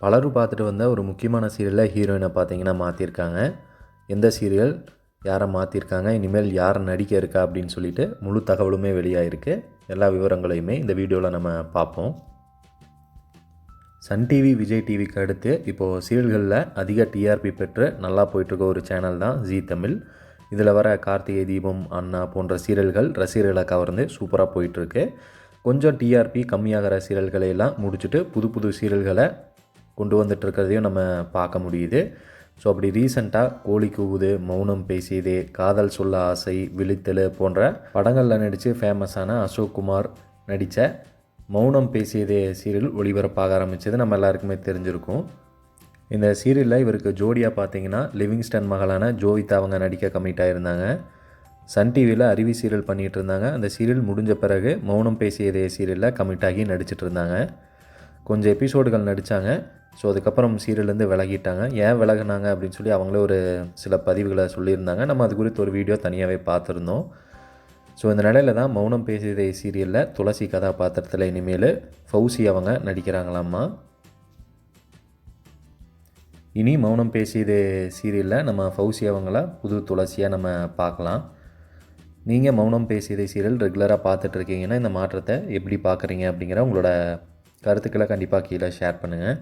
பலரும் பார்த்துட்டு வந்த ஒரு முக்கியமான சீரியலில் ஹீரோயினை பார்த்தீங்கன்னா மாற்றிருக்காங்க. எந்த சீரியல், யாரை மாற்றிருக்காங்க, இனிமேல் யார் நடிக்க இருக்கா அப்படின்னு சொல்லிட்டு முழு தகவலுமே வெளியாகிருக்கு. எல்லா விவரங்களையுமே இந்த வீடியோவில் நம்ம பார்ப்போம். சன் டிவி, விஜய் டிவிக்கு அடுத்து இப்போது சீரியல்களில் அதிக டிஆர்பி பெற்று நல்லா போயிட்டுருக்க ஒரு சேனல் தான் ஜீ தமிழ். இதில் வர கார்த்திகை தீபம், அண்ணா போன்ற சீரியல்கள் ரசிகர்களை கவர்ந்து சூப்பராக போயிட்டுருக்கு. கொஞ்சம் டிஆர்பி கம்மியாகிற சீரியல்களை எல்லாம் முடிச்சுட்டு புது புது சீரியல்களை கொண்டு வந்துட்டுருக்கிறதையும் நம்ம பார்க்க முடியுது. ஸோ அப்படி ரீசெண்டாக கோழி கூவுது, மௌனம் பேசியதே, காதல் சொல்ல ஆசை, விழித்தெழு போன்ற படங்களில் நடித்து ஃபேமஸான அசோக் குமார் நடித்த மௌனம் பேசியதே சீரியல் ஒளிபரப்பாக ஆரம்பித்தது நம்ம எல்லாருக்குமே தெரிஞ்சிருக்கும். இந்த சீரியலில் இவருக்கு ஜோடியாக பார்த்தீங்கன்னா லிவிங்ஸ்டன் மகளான ஜோவிதா அவங்க நடிக்க கமிட் ஆகியிருந்தாங்க. சன் டிவியில் அருவி சீரியல் பண்ணிகிட்டு இருந்தாங்க. அந்த சீரியல் முடிஞ்ச பிறகு மௌனம் பேசியதே சீரியலில் கமிட் ஆகி நடிச்சிட்டு இருந்தாங்க. கொஞ்சம் எபிசோடுகள் நடித்தாங்க. ஸோ அதுக்கப்புறம் சீரியல்லேருந்து விலகிட்டாங்க. ஏன் விலகினாங்க அப்படின்னு சொல்லி அவங்களே ஒரு சில பதிவுகளை சொல்லியிருந்தாங்க. நம்ம அது குறித்து ஒரு வீடியோ தனியாகவே பார்த்துருந்தோம். ஸோ இந்த நிலையில் தான் மௌனம் பேசியதே சீரியலில் துளசி கதாபாத்திரத்தில் இனிமேல் ஃபௌசி அவங்க நடிக்கிறாங்களாம்மா. இனி மௌனம் பேசியதே சீரியலில் நம்ம ஃபௌசி அவங்கள புது துளசியாக நம்ம பார்க்கலாம். நீங்கள் மௌனம் பேசியதே சீரியல் ரெகுலராக பார்த்துட்ருக்கீங்கன்னா இந்த மாற்றத்தை எப்படி பார்க்குறீங்க அப்படிங்கிற உங்களோட கருத்துக்களை கண்டிப்பாக கீழே ஷேர் பண்ணுங்கள்.